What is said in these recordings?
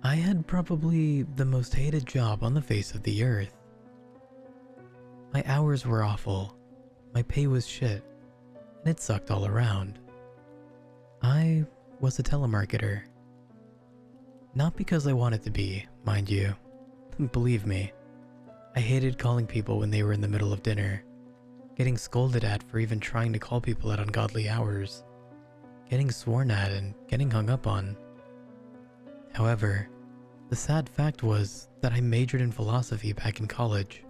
I had probably the most hated job on the face of the earth. My hours were awful, my pay was shit, and it sucked all around. I was a telemarketer. Not because I wanted to be, mind you. Believe me, I hated calling people when they were in the middle of dinner, getting scolded at for even trying to call people at ungodly hours, getting sworn at and getting hung up on. However, the sad fact was that I majored in philosophy back in college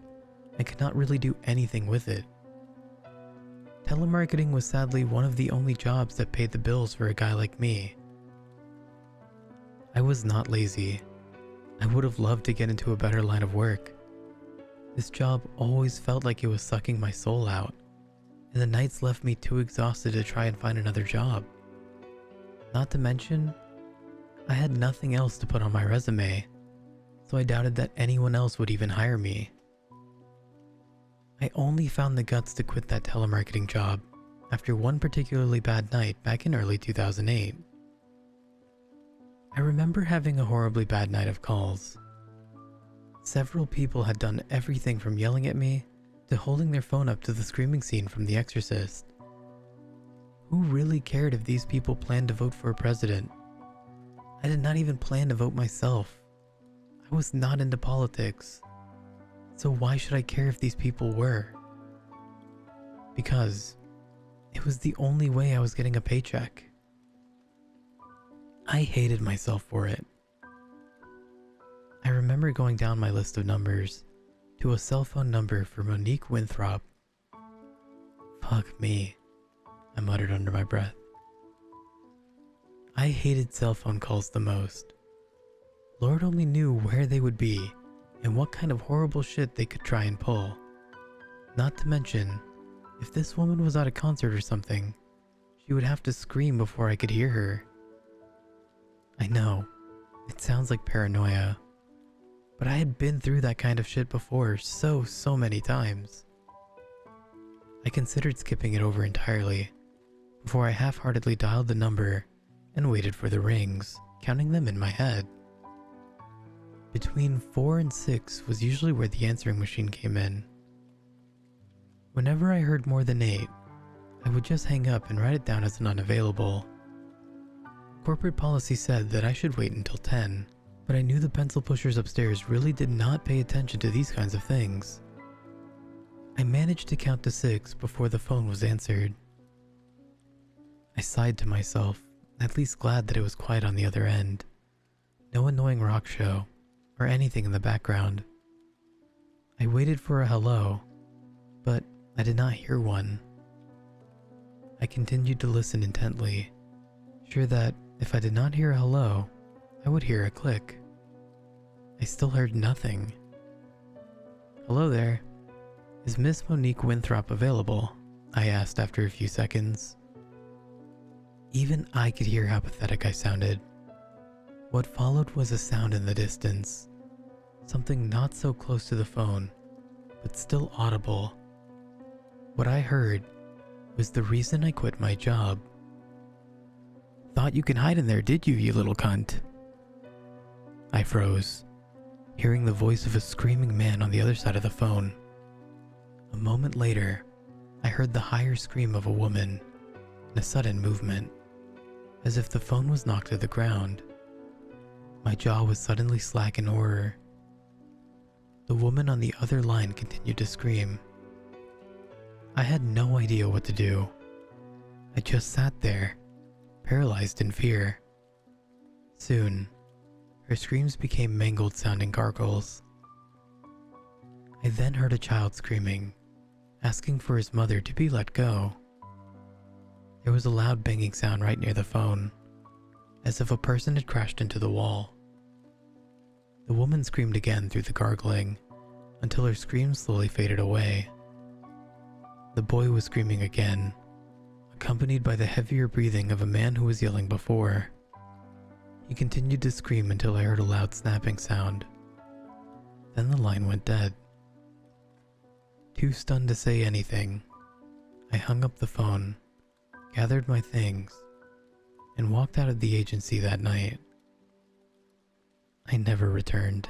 and could not really do anything with it. Telemarketing was sadly one of the only jobs that paid the bills for a guy like me. I was not lazy. I would have loved to get into a better line of work. This job always felt like it was sucking my soul out, and the nights left me too exhausted to try and find another job. Not to mention, I had nothing else to put on my resume, so I doubted that anyone else would even hire me. I only found the guts to quit that telemarketing job after one particularly bad night back in early 2008. I remember having a horribly bad night of calls. Several people had done everything from yelling at me to holding their phone up to the screaming scene from The Exorcist. Who really cared if these people planned to vote for a president? I did not even plan to vote myself. I was not into politics. So why should I care if these people were? Because it was the only way I was getting a paycheck. I hated myself for it. I remember going down my list of numbers to a cell phone number for Monique Winthrop. Fuck me, I muttered under my breath. I hated cell phone calls the most. Lord only knew where they would be and what kind of horrible shit they could try and pull. Not to mention, if this woman was at a concert or something, she would have to scream before I could hear her. I know, it sounds like paranoia, but I had been through that kind of shit before so many times. I considered skipping it over entirely before I half-heartedly dialed the number and waited for the rings, counting them in my head. Between 4 and 6 was usually where the answering machine came in. Whenever I heard more than 8, I would just hang up and write it down as an unavailable. Corporate policy said that I should wait until 10, but I knew the pencil pushers upstairs really did not pay attention to these kinds of things. I managed to count to 6 before the phone was answered. I sighed to myself, at least glad that it was quiet on the other end. No annoying rock show or anything in the background. I waited for a hello, but I did not hear one. I continued to listen intently, sure that if I did not hear a hello, I would hear a click. I still heard nothing. Hello there. Is Miss Monique Winthrop available? I asked after a few seconds. Even I could hear how pathetic I sounded. What followed was a sound in the distance. Something not so close to the phone, but still audible. What I heard was the reason I quit my job. Thought you could hide in there, did you, you little cunt? I froze, hearing the voice of a screaming man on the other side of the phone. A moment later, I heard the higher scream of a woman and a sudden movement, as if the phone was knocked to the ground. My jaw was suddenly slack in horror. The woman on the other line continued to scream. I had no idea what to do. I just sat there, paralyzed in fear. Soon, her screams became mangled-sounding gargles. I then heard a child screaming, asking for his mother to be let go. There was a loud banging sound right near the phone, as if a person had crashed into the wall. The woman screamed again through the gargling, until her scream slowly faded away. The boy was screaming again, accompanied by the heavier breathing of a man who was yelling before. He continued to scream until I heard a loud snapping sound. Then the line went dead. Too stunned to say anything, I hung up the phone, gathered my things, and walked out of the agency that night. I never returned.